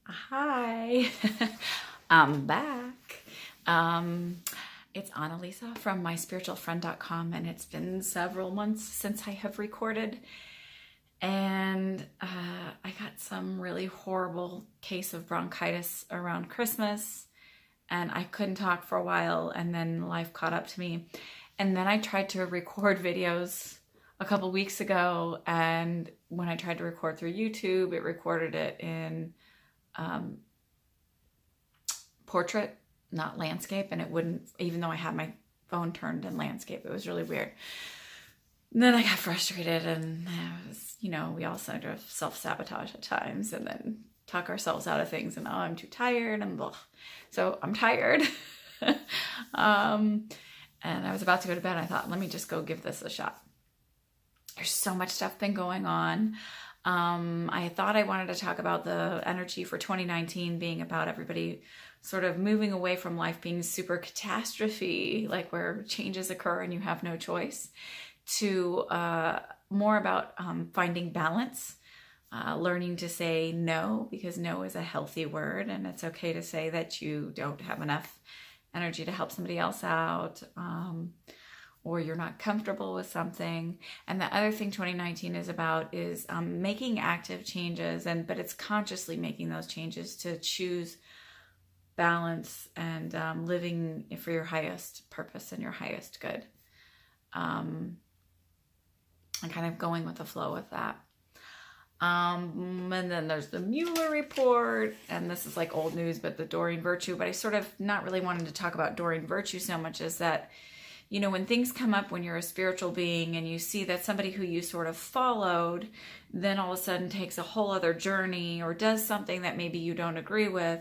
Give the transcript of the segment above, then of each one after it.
Hi, I'm back. It's Annalisa from myspiritualfriend.com, and it's been several months since I have recorded. And I got some really horrible case of bronchitis around Christmas, and I couldn't talk for a while, and then life caught up to me. And then I tried to record videos a couple weeks ago, and when I tried to record through YouTube, it recorded it in portrait, not landscape, and it wouldn't, even though I had my phone turned in landscape. It was really weird. And then I got frustrated, and I was, we all sort of self-sabotage at times and then talk ourselves out of things, and I'm too tired and blah. So I'm tired. And I was about to go to bed. I thought, let me just go give this a shot. There's so much stuff been going on. I thought I wanted to talk about the energy for 2019 being about everybody sort of moving away from life being super catastrophe, like where changes occur and you have no choice, to more about finding balance, learning to say no, because no is a healthy word, and it's okay to say that you don't have enough energy to help somebody else out, or you're not comfortable with something. And the other thing 2019 is about is making active changes, but it's consciously making those changes to choose balance and living for your highest purpose and your highest good. And kind of going with the flow with that. And then there's the Mueller Report, and this is like old news, but the Doreen Virtue. But I sort of not really wanted to talk about Doreen Virtue so much as that, when things come up, when you're a spiritual being and you see that somebody who you sort of followed then all of a sudden takes a whole other journey or does something that maybe you don't agree with,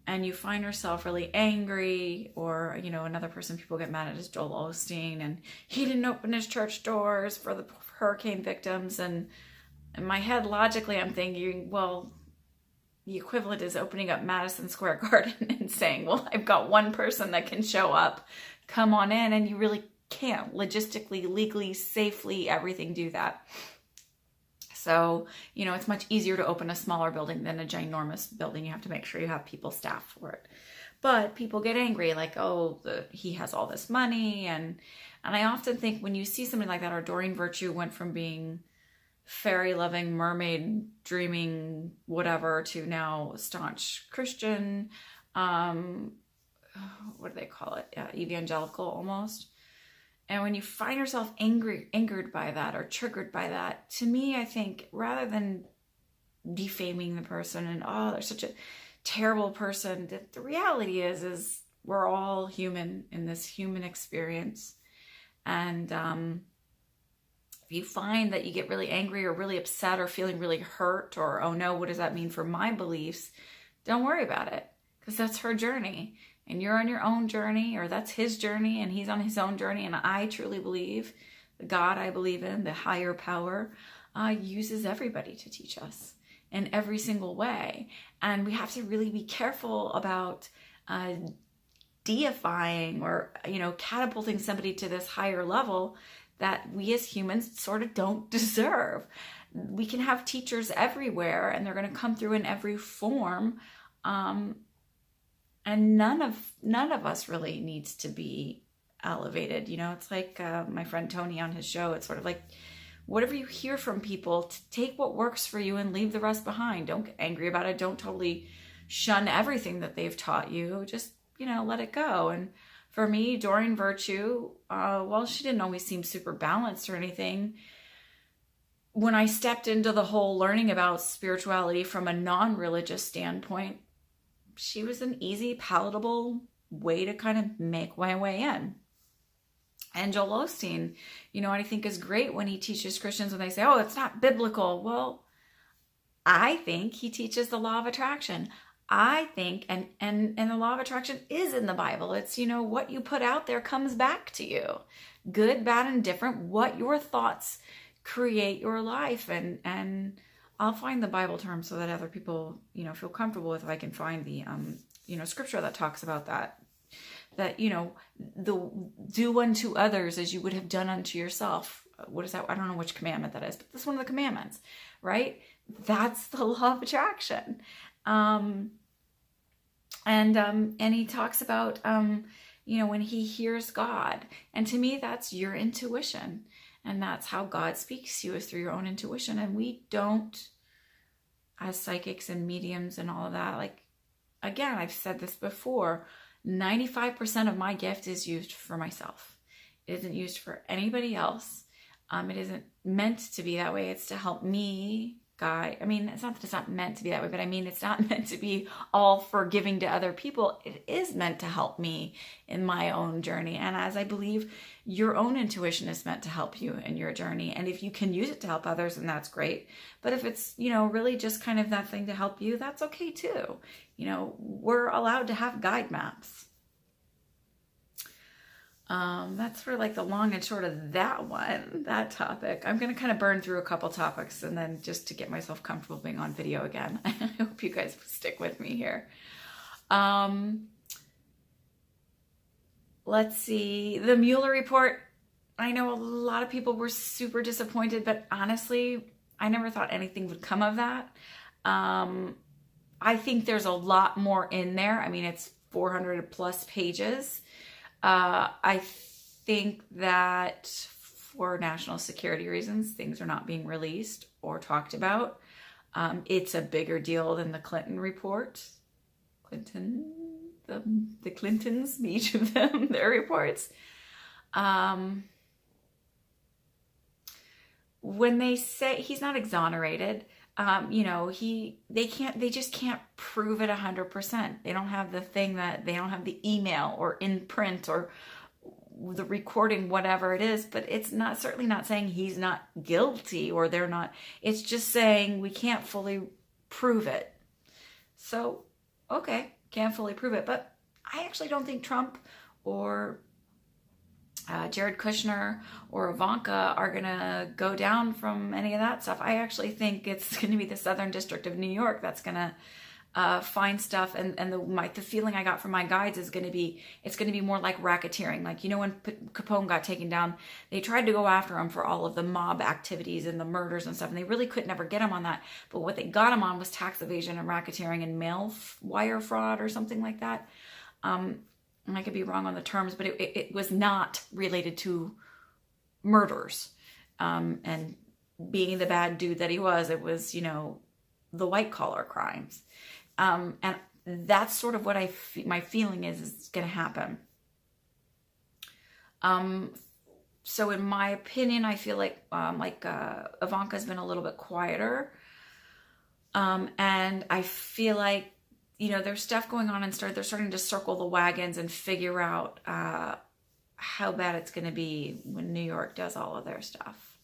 and you find yourself really angry, or, another person people get mad at is Joel Osteen, and he didn't open his church doors for the hurricane victims. And in my head, logically, I'm thinking, well, the equivalent is opening up Madison Square Garden and saying, well, I've got one person that can show up, come on in, and you really can't logistically, legally, safely, everything do that. So, it's much easier to open a smaller building than a ginormous building. You have to make sure you have people staffed for it. But people get angry, like, oh, he has all this money. And I often think when you see something like that, or Doreen Virtue went from being fairy-loving, mermaid-dreaming, whatever, to now staunch Christian, what do they call it? Evangelical almost. And when you find yourself angered by that or triggered by that, to me, I think rather than defaming the person and, oh, they're such a terrible person, that the reality is we're all human in this human experience. And if you find that you get really angry or really upset or feeling really hurt, or, oh no, what does that mean for my beliefs? Don't worry about it, because that's her journey. And you're on your own journey, or that's his journey, and he's on his own journey. And I truly believe the God I believe in, the higher power, uses everybody to teach us in every single way. And we have to really be careful about deifying or, catapulting somebody to this higher level that we as humans sort of don't deserve. We can have teachers everywhere, and they're going to come through in every form. And none of us really needs to be elevated. It's like my friend Tony on his show. It's sort of like, whatever you hear from people, take what works for you and leave the rest behind. Don't get angry about it. Don't totally shun everything that they've taught you. Just, let it go. And for me, Doreen Virtue, while she didn't always seem super balanced or anything, when I stepped into the whole learning about spirituality from a non-religious standpoint, she was an easy, palatable way to kind of make my way in. And Joel Osteen, what I think is great when he teaches Christians when they say, oh, it's not biblical. Well, I think he teaches the law of attraction. I think, and the law of attraction is in the Bible. It's, what you put out there comes back to you. Good, bad, and different. What your thoughts create your life. And I'll find the Bible term so that other people, feel comfortable with. If I can find the, scripture that talks about that, the do unto others as you would have done unto yourself. What is that? I don't know which commandment that is, but that's one of the commandments, right? That's the law of attraction. And he talks about, when he hears God. And to me, that's your intuition. And that's how God speaks to you, is through your own intuition. And we don't, as psychics and mediums and all of that, like, again, I've said this before, 95% of my gift is used for myself. It isn't used for anybody else. It isn't meant to be that way. It's to help me guide. I mean, it's not that it's not meant to be that way, but I mean, it's not meant to be all for giving to other people. It is meant to help me in my own journey. And as I believe your own intuition is meant to help you in your journey. And if you can use it to help others, then that's great. But if it's, really just kind of that thing to help you, that's okay too. We're allowed to have guide maps. That's for like the long and short of that topic. I'm going to kind of burn through a couple topics and then just to get myself comfortable being on video again. I hope you guys stick with me here. Let's see. The Mueller Report. I know a lot of people were super disappointed, but honestly, I never thought anything would come of that. I think there's a lot more in there. I mean, it's 400 plus pages. I think that for national security reasons, things are not being released or talked about. It's a bigger deal than the Clinton report. The Clintons, each of them, their reports. When they say he's not exonerated, they just can't prove it 100%. They don't have they don't have the email or in print or the recording, whatever it is, but it's certainly not saying he's not guilty or they're not. It's just saying we can't fully prove it. So, okay, can't fully prove it. But I actually don't think Trump or Jared Kushner or Ivanka are going to go down from any of that stuff. I actually think it's going to be the Southern District of New York that's going to find stuff. And the feeling I got from my guides is it's going to be more like racketeering. Like, when Capone got taken down, they tried to go after him for all of the mob activities and the murders and stuff. And they really could never get him on that. But what they got him on was tax evasion and racketeering and mail wire fraud or something like that. And I could be wrong on the terms, but it was not related to murders. And being the bad dude that he was, it was, the white collar crimes. And that's sort of what my feeling is going to happen. So in my opinion, I feel like Ivanka's been a little bit quieter. And I feel like, there's stuff going on and they're starting to circle the wagons and figure out how bad it's going to be when New York does all of their stuff.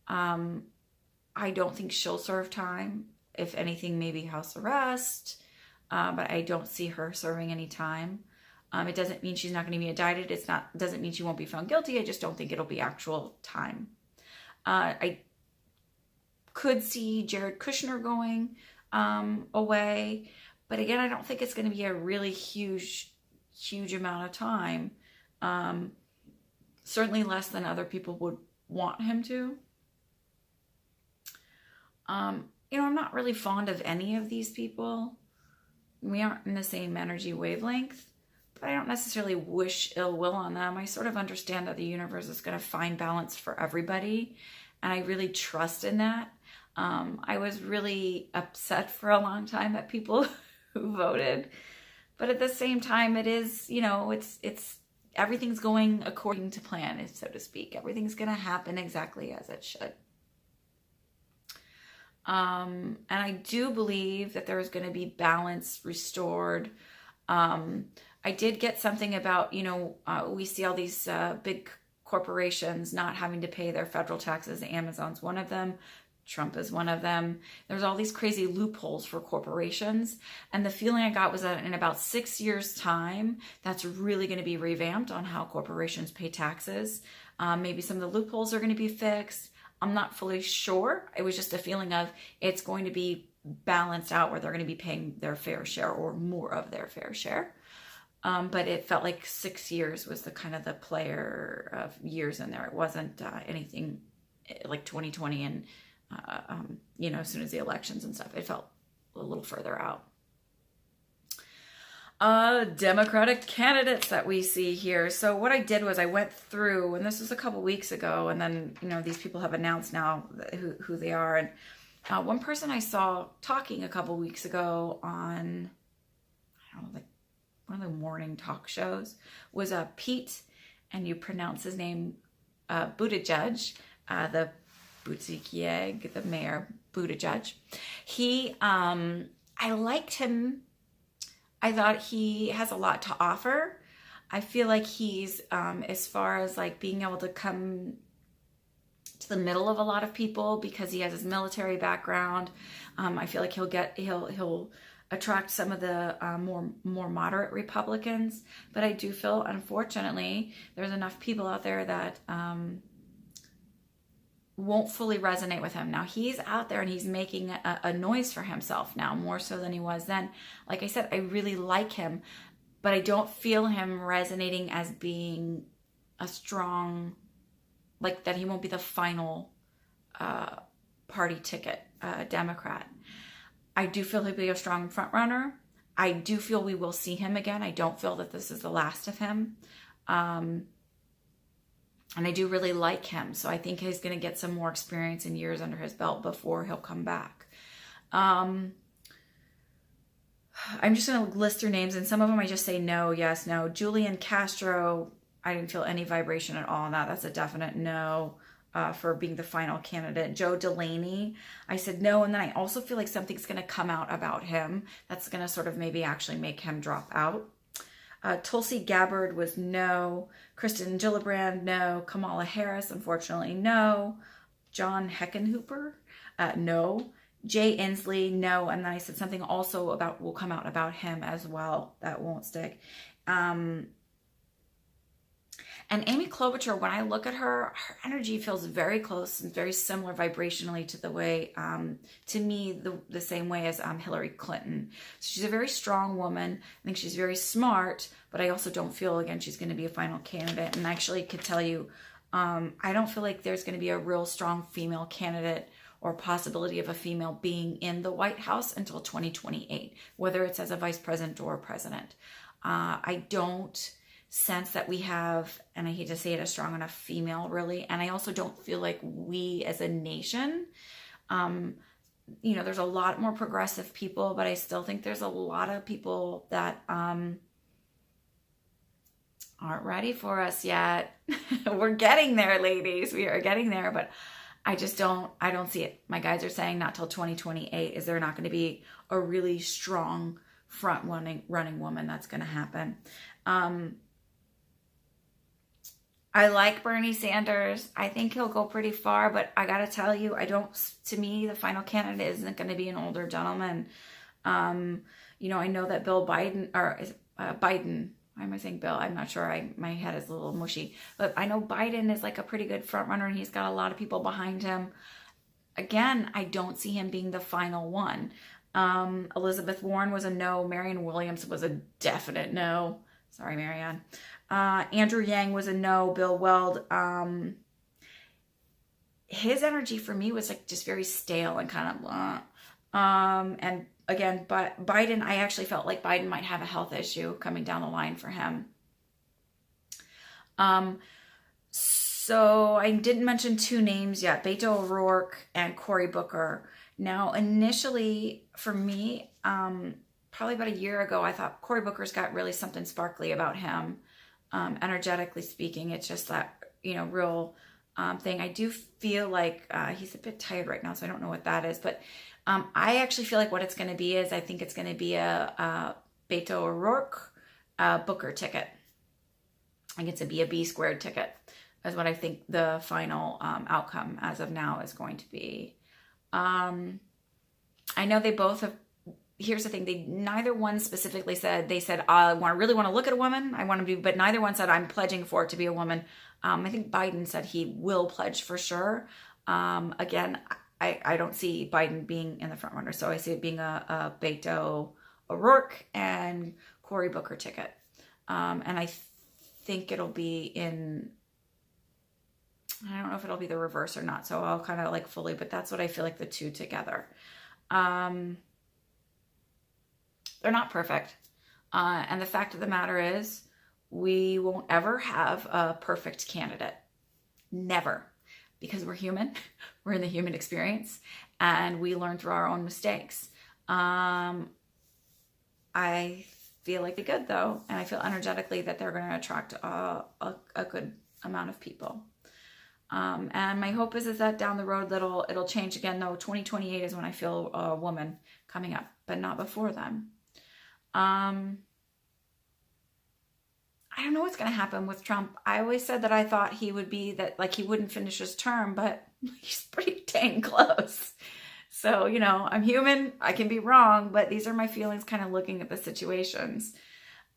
I don't think she'll serve time. If anything, maybe house arrest. But I don't see her serving any time. It doesn't mean she's not going to be indicted. It doesn't mean she won't be found guilty. I just don't think it'll be actual time. I could see Jared Kushner going away. But again, I don't think it's going to be a really huge amount of time. Certainly less than other people would want him to. I'm not really fond of any of these people. We aren't in the same energy wavelength, but I don't necessarily wish ill will on them. I sort of understand that the universe is going to find balance for everybody, and I really trust in that. I was really upset for a long time at people who voted, but at the same time, it is, it's everything's going according to plan, so to speak. Everything's going to happen exactly as it should. And I do believe that there is going to be balance restored. I did get something about, we see all these big corporations not having to pay their federal taxes. Amazon's one of them. Trump is one of them. There's all these crazy loopholes for corporations. And the feeling I got was that in about 6 years' time, that's really going to be revamped on how corporations pay taxes. Maybe some of the loopholes are going to be fixed. I'm not fully sure. It was just a feeling of it's going to be balanced out where they're going to be paying their fair share or more of their fair share. But it felt like 6 years was the kind of the player of years in there. It wasn't anything like 2020 and, as soon as the elections and stuff, it felt a little further out. Democratic candidates that we see here. So what I did was I went through, and this was a couple weeks ago, and then, you know, these people have announced now who they are. And one person I saw talking a couple weeks ago on, I don't know, like one of the morning talk shows was Pete, and you pronounce his name Buttigieg, the Buttigieg, the mayor Buttigieg. He, I liked him. I thought he has a lot to offer. I feel like he's, as far as like being able to come to the middle of a lot of people because he has his military background. I feel like he'll attract some of the more moderate Republicans. But I do feel, unfortunately, there's enough people out there that won't fully resonate with him. Now he's out there and he's making a noise for himself now, more so than he was then. Like I said, I really like him, but I don't feel him resonating as being a strong, like that he won't be the final party ticket Democrat. I do feel he'll be a strong front runner. I do feel we will see him again. I don't feel that this is the last of him. And I do really like him. So I think he's going to get some more experience and years under his belt before he'll come back. I'm just going to list their names. And some of them I just say no, yes, no. Julian Castro, I didn't feel any vibration at all on that. That's a definite no for being the final candidate. Joe Delaney, I said no. And then I also feel like something's going to come out about him that's going to sort of maybe actually make him drop out. Tulsi Gabbard was no. Kristen Gillibrand, no. Kamala Harris, unfortunately, no. John Heckenhooper, no. Jay Inslee, no. And then I said something also about will come out about him as well. That won't stick. And Amy Klobuchar, when I look at her, her energy feels very close and very similar vibrationally to the way, to me, the same way as Hillary Clinton. So she's a very strong woman. I think she's very smart, but I also don't feel, again, she's going to be a final candidate. And I actually could tell you, I don't feel like there's going to be a real strong female candidate or possibility of a female being in the White House until 2028, whether it's as a vice president or president. I don't sense that we have, and I hate to say it, a strong enough female really. And I also don't feel like we as a nation, you know, there's a lot more progressive people, but I still think there's a lot of people that aren't ready for us yet. We're getting there, ladies. We are getting there, but I don't see it. My guys are saying not till 2028 is there not going to be a really strong front running woman that's going to happen. I like Bernie Sanders. I think he'll go pretty far, but I got to tell you, to me, the final candidate isn't going to be an older gentleman. You know, I know that Biden, why am I saying Bill? I'm not sure. My head is a little mushy, but I know Biden is like a pretty good front runner and he's got a lot of people behind him. Again, I don't see him being the final one. Elizabeth Warren was a no. Marianne Williams was a definite no. Sorry, Marianne. Andrew Yang was a no. Bill Weld, his energy for me was like just very stale and kind of blah. And again, but Biden, I actually felt like Biden might have a health issue coming down the line for him. So I didn't mention two names yet, Beto O'Rourke and Cory Booker. Now, initially for me, probably about a year ago, I thought Cory Booker's got really something sparkly about him. Energetically speaking, it's just that, you know, real thing. I do feel like he's a bit tired right now, so I don't know what that is. But I actually feel like what it's going to be is I think it's going to be a Beto O'Rourke Booker ticket. I think it's a be a B squared ticket is what I think the final outcome as of now is going to be. I know they both have. Here's the thing: neither one specifically said. They said, "I really want to look at a woman. I want to be," but neither one said, "I'm pledging for it to be a woman." I think Biden said he will pledge for sure. Again, I don't see Biden being in the front runner, so I see it being a Beto O'Rourke and Cory Booker ticket, and I think it'll be in. I don't know if it'll be the reverse or not, so I'll kind of like fully, but that's what I feel like the two together. They're not perfect. And the fact of the matter is, we won't ever have a perfect candidate. Never. Because we're human. We're in the human experience. And we learn through our own mistakes. I feel like they're good, though. And I feel energetically that they're going to attract a good amount of people. And my hope is that down the road it'll change again, though. 2028 is when I feel a woman coming up, but not before then. I don't know what's going to happen with Trump. I always said that I thought he would be that, like, he wouldn't finish his term, but he's pretty dang close. So, you know, I'm human. I can be wrong, but these are my feelings kind of looking at the situations.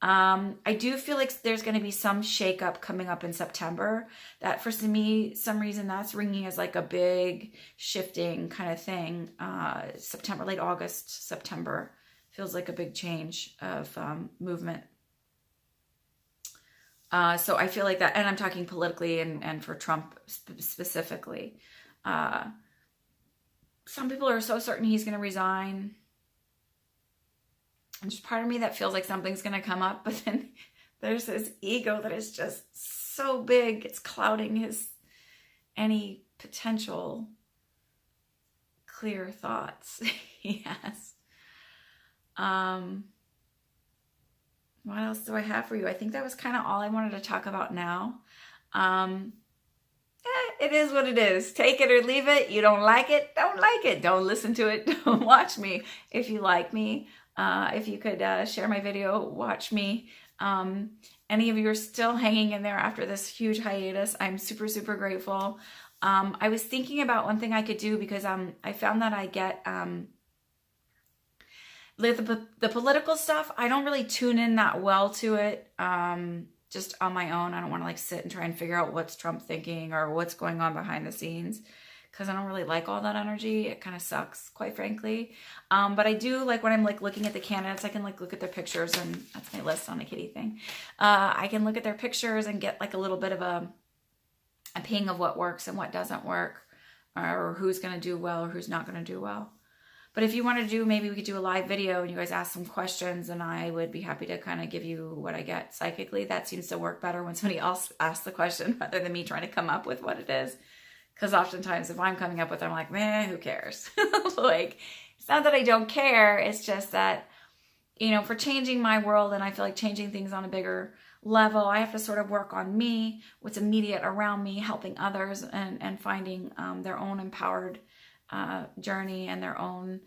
I do feel like there's going to be some shakeup coming up in September. That for me, some reason that's ringing as like a big shifting kind of thing. September, late August, September feels like a big change of movement. So I feel like that, and I'm talking politically and for Trump specifically. Some people are so certain he's going to resign. And there's part of me that feels like something's going to come up, but then there's this ego that is just so big, it's clouding any potential clear thoughts he has. What else do I have for you? I think that was kind of all I wanted to talk about now. It is what it is. Take it or leave it. You don't like it, don't like it. Don't listen to it. Don't watch me. If you like me, if you could share my video, watch me. Any of you are still hanging in there after this huge hiatus, I'm super, super grateful. I was thinking about one thing I could do because I found that I get... the political stuff, I don't really tune in that well to it, just on my own. I don't want to like sit and try and figure out what's Trump thinking or what's going on behind the scenes, because I don't really like all that energy. It kind of sucks, quite frankly. But I do like when I'm like looking at the candidates, I can like look at their pictures, and that's my list on the kitty thing. I can look at their pictures and get like a little bit of a ping of what works and what doesn't work, or who's going to do well or who's not going to do well. But if you want to do, maybe we could do a live video and you guys ask some questions, and I would be happy to kind of give you what I get psychically. That seems to work better when somebody else asks the question rather than me trying to come up with what it is. Because oftentimes if I'm coming up with it, I'm like, man, who cares? Like, it's not that I don't care. It's just that, you know, for changing my world, and I feel like changing things on a bigger level, I have to sort of work on me, what's immediate around me, helping others, and finding their own empowered journey and their own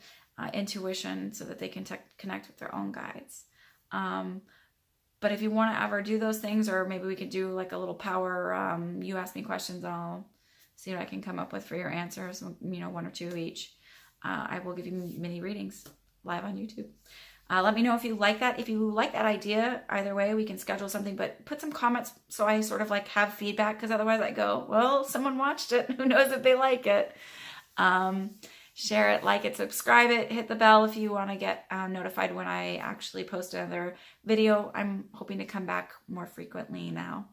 intuition so that they can connect with their own guides. But if you want to ever do those things, or maybe we could do like a little power, you ask me questions and I'll see what I can come up with for your answers, you know, 1 or 2 each. I will give you mini readings live on YouTube. Let me know if you like that. If you like that idea, either way, we can schedule something, but put some comments so I sort of like have feedback, because otherwise I go, well, someone watched it. Who knows if they like it? Share it, like it, subscribe it, hit the bell if you want to get notified when I actually post another video. I'm hoping to come back more frequently now.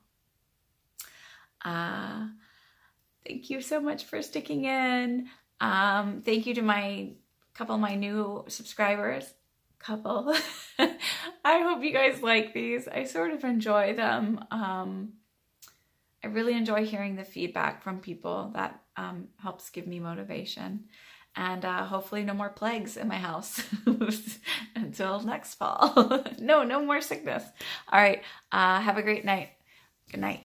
Thank you so much for sticking in. Thank you to my couple of my new subscribers. I hope you guys like these. I sort of enjoy them. I really enjoy hearing the feedback from people. That helps give me motivation. And hopefully no more plagues in my house until next fall. No more sickness. All right. Have a great night. Good night.